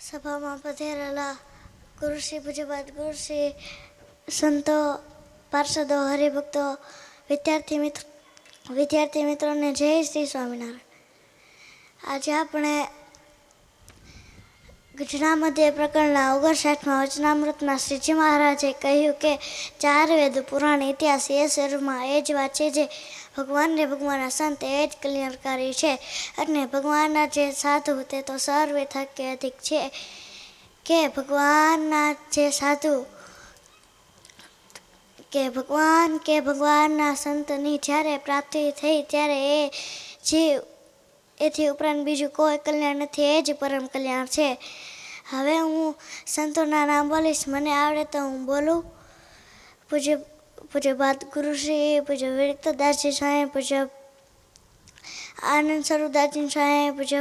સભામાં પધારેલા ગુરુશ્રી પૂજ્યપાદ ગુરુશ્રી, સંતો, પાર્ષદો, હરિભક્તો, વિદ્યાર્થી મિત્રોને જય શ્રી સ્વામિનારાયણ. આજે આપણે ગુજરામધ્ય પ્રકરણના 59માં વચનામૃતમાં શ્રીજી મહારાજે કહ્યું કે 4 વેદ, પુરાણ, ઇતિહાસ એ સ્વરૂપમાં એ જ વાત છે જે ભગવાનને ભગવાનના સંત એ જ કલ્યાણકારી છે, અને ભગવાનના જે સાધુ તે તો સર્વે થકે અધિક છે. કે ભગવાનના જે સાધુ ભગવાનના સંતની જ્યારે પ્રાપ્તિ થઈ ત્યારે એ જીવ એથી ઉપરાંત બીજું કોઈ કલ્યાણ નથી, એ જ પરમ કલ્યાણ છે. હવે હું સંતોના નામ બોલીશ, મને આવડે તો હું બોલું. પૂજ્ય બાદ ગુરુશ્રી, પૂજ્ય વિરક્તદાસજી સ્વામી, પૂજ્ય આનંદ સ્વરૂપદાસજી સ્વામી, પૂજ્ય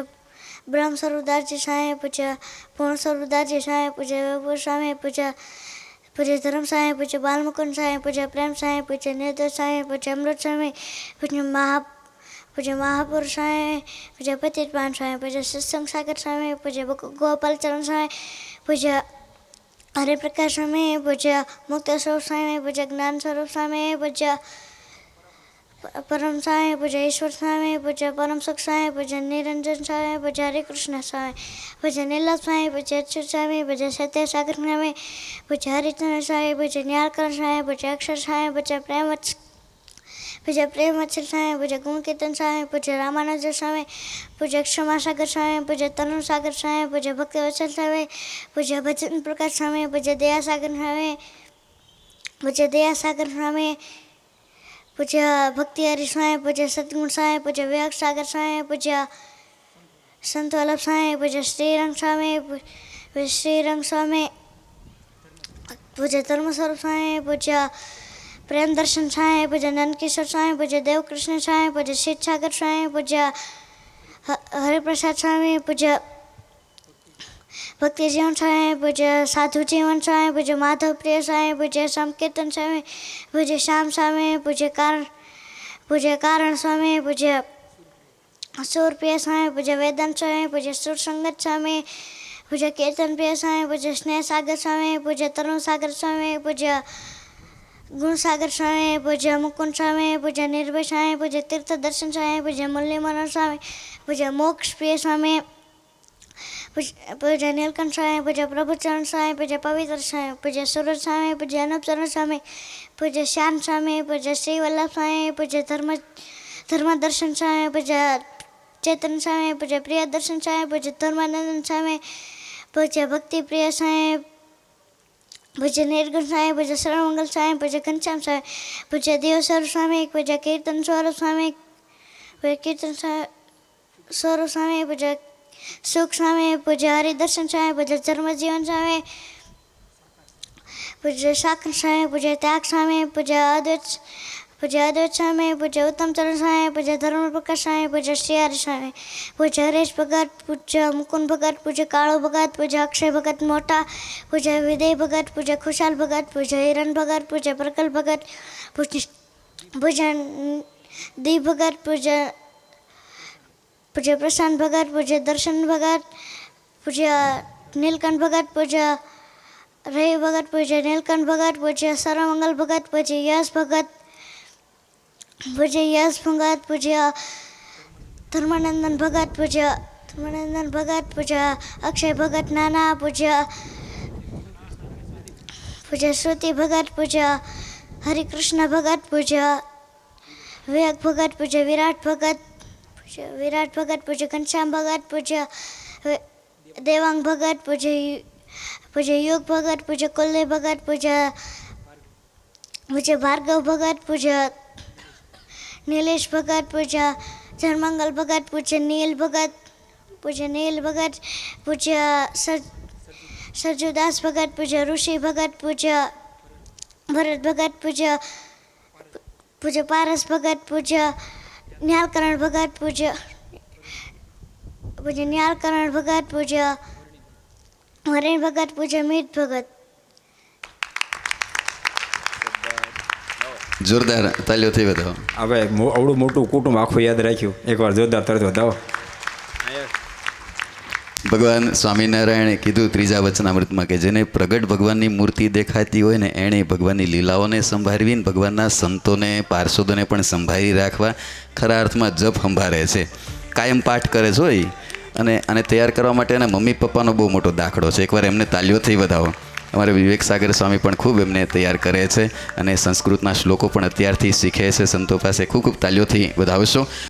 બ્રહ્મ સ્વરૂપદાસજી સ્વામી, પૂજ્ય પૂર્ણ સ્વરૂપદાસજી સ્વામી, પૂજ્ય વિભૂ સ્વામી, પૂજ્ય ધર્મ સ્વામી, પૂજ્ય બાલમુકુંદ સ્વામી, પૂજ્ય પ્રેમ સ્વામી, પૂજ્ય નિર્દોષ સ્વામી, પૂજ્ય અમૃત સ્વામી, પૂજ્ય મહાપુરુષ સ્વામી, પૂજ્ય પતિતપાન સ્વામી, પૂજ્ય સત્સંગ સાગર સ્વામી, પૂજ્ય ગોપાલચરણ સ્વામી, પૂજ્ય હરિપ્રકાશ સ્વામી, પૂજ્ય મુક્ત સ્વરૂપ સ્વામી, પૂજ્ય જ્ઞાન સ્વરૂપ સ્વામી, પૂજ્ય પરમ સ્વામી, પૂજ્ય ઈશ્વર સ્વામી, પૂજ્ય પરમ સુખ સ્વામી, પૂજ્ય નિરંજન સ્વામી, પૂજ્ય હરિકૃષ્ણ સ્વામી, પૂજ્ય નીલપ સ્વામી, પૂજ્ય અચ્યુત સ્વામી, પૂજ્ય સત્ય સાગર સ્વામી, પૂજ્ય હરિચંદ્ર સ્વામી, પૂજ્ય ન્યાલકરણ સ્વામી, પૂજ્ય અક્ષર સ્વામી, પૂજ્ય પ્રેમવત્સલ સ્વામી, પૂજ્ય ગુણકીર્તન સ્વામી, પૂજ્ય રામાનંદ સ્વામી, પૂજ્ય ક્ષમાસાગર સ્વામી, પૂજ્ય તનુ સાગર સ્વામી, પૂજ્ય ભક્તિવત્સલ સ્વામી, પૂજ્ય ભજન પ્રકાશ સ્વામી, પૂજ્ય દયાસાગર સ્વામી, પૂજ્ય ભક્તિહરિ સ્વામી, પૂજ્ય સદગુણ સ્વામી, પૂજ્ય વિવેક સાગર સ્વામી, પૂજ્ય સંત વલ્લભ સ્વામી, પૂજ્ય શ્રીરંગ સ્વામી, પૂજ્ય ધર્મ સ્વરૂપ સ્વામી, પૂજ્ય પ્રેમ દર્શન સ્વામી, પૂજ્ય નંદકિશોર સ્વામી, પૂજ્ય દેવકૃષ્ણ સ્વામી, પૂજ્ય શીતસાગર સ્વામી, પૂજ્ય હરિપ્રસાદ સ્વામી, પૂજ્ય ભક્તિ જીવન સ્વામી, પૂજ્ય સાધુ જીવન સ્વામી, પૂજ્ય માધવ પ્રિય સ્વામી, પૂજ્ય સમકીર્તન સ્વામી, પૂજ્ય શ્યામ સ્વામી, પૂજ્ય કારણ સ્વામી, પૂજ્ય સુરપ્રિય સ્વામી, પૂજ્ય વેદાંત સ્વામી, પૂજ્ય સુરસંગત સ્વામી, પૂજ્ય કીર્તન પ્રિય સ્વામી, પૂજ્ય સ્નેહ સાગર સ્વામી, પૂજ્ય તરુણ સાગર સ્વામી, પૂજ્ય ગુણસાગર સ્વામી, પૂજ્ય મુકુંદ સ્વામી, પૂજ્ય નિર્ભય સ્વામી, પૂજ્ય તીર્થ દર્શન સ્વામી, પૂજ્ય મુરલીમનોહર સ્વામી, પૂજ્ય મોક્ષ પ્રિય સ્વામી, પૂજ્ય નીલકંઠ સ્વામી, પૂજ્ય પ્રભુચરણ સ્વામી, પૂજ્ય પવિત્ર સ્વામી, પૂજ્ય સુરજ સ્વામી, પૂજ્ય અનુપચરણ સ્વામી, પૂજ્ય શ્યામ સ્વામી, પૂજ્ય શ્રી વલ્લભ સ્વામી, પૂજ્ય ધર્મદર્શન સ્વામી, પૂજ્ય ચેતન સ્વામી, પૂજ્ય પ્રિય દર્શન સ્વામી, પૂજ્ય ધર્માનંદન સ્વામી, પૂજ્ય ભક્તિ પ્રિય સ્વામી, પૂજ્ય નિર્ગુણ સ્વામી, પૂજ્ય સર્વમંગલ સ્વામી, પૂજ્ય ઘનશ્યામ સ્વામી, પૂજ્ય દેવ સ્વરૂપ સ્વામી, પૂજ્ય કીર્તન સ્વરૂપ સ્વામી, પૂજ્ય સુખ સ્વામી, પૂજ્ય હરિદર્શન સ્વામી, પૂજ્ય ધર્મજીવન સ્વામી, પૂજ્ય સાખર સ્વામી, પૂજ્ય ત્યાગ સ્વામી, પૂજ્ય અદ્વૈત સ્વામી, પૂજ્ય ઉત્તમચરણ સ્વામી, પૂજ્ય ધર્મ પ્રકાશ સ્વામી, પૂજ્ય શ્રીહરિ સ્વામી, પૂજ્ય હરેશ ભગત, પૂજ્ય મુકુંદ ભગત, પૂજ્ય કાળુ ભગત, પૂજ્ય અક્ષય ભગત મોટા, પૂજ્ય વિદય ભગત, પૂજ્ય ખુશાલ ભગત, પૂજ્ય હિરણ ભગત, પૂજ્ય પ્રકલ ભગત, પૂજ્ય દીપ ભગત, પૂજ્ય પ્રશાંત ભગત, પૂજ્ય દર્શન ભગત, પૂજ્ય નીલકંઠ ભગત, પૂજ્ય રવિ ભગત, પૂજ્ય નીલકંઠ ભગત, પૂજ્ય સર્વમંગલ ભગત, પૂજ્ય યશ ભગત, પૂજ્ય ધર્માનંદન ભગત, પૂજ્ય અક્ષય ભગત નાના, પૂજ્ય શ્રુતિ ભગત, પૂજ્ય હરિકૃષ્ણ ભગત, પૂજ્ય વિવેક ભગત, પૂજ્ય વિરાટ ભગત, પૂજ્ય ઘનશ્યામ ભગત, પૂજ્ય દેવાંગ ભગત, પૂજ્ય યુગ ભગત, પૂજ્ય કુલદેવ ભગત, પૂજ્ય ભાર્ગવ ભગત, પૂજ્ય નીલેશ ભગત, પૂજ્ય જનમંગલ ભગત, પૂજ્ય નીલ ભગત, પૂજ્ય સરજુદાસ ભગત, પૂજ્ય ઋષિ ભગત, પૂજ્ય ભરત ભગત, પૂજ્ય પારસ ભગત, પૂજ્ય ન્યાલકરણ ભગત, પૂજ્ય ન્યાલકરણ ભગત, પૂજ્ય હરિણ ભગત, પૂજ્ય મીત ભગત. જોરદાર તાલીઓ થઈ બધો. હવે અવડું મોટું કુટુંબ આખું યાદ રાખ્યું, એકવાર જોરદાર તરત વધાવો. ભગવાન સ્વામિનારાયણે કીધું ત્રીજા વચનામૃતમાં કે જેને પ્રગટ ભગવાનની મૂર્તિ દેખાતી હોય ને એણે ભગવાનની લીલાઓને સંભાળવીને ભગવાનના સંતોને પાર્ષદોને પણ સંભાળી રાખવા, ખરા અર્થમાં જપ સંભાળે છે, કાયમ પાઠ કરે છે હોય. અને આને તૈયાર કરવા માટે એના મમ્મી પપ્પાનો બહુ મોટો દાખલો છે. એકવાર એમને તાલીઓથી વધાવો. અમારે વિવેક સાગર સ્વામી પણ ખૂબ એમને તૈયાર કરે છે અને સંસ્કૃતના શ્લોકો પણ અત્યારથી શીખે છે સંતો પાસે. ખૂબ ખૂબ તાલીઓથી વધાવશો.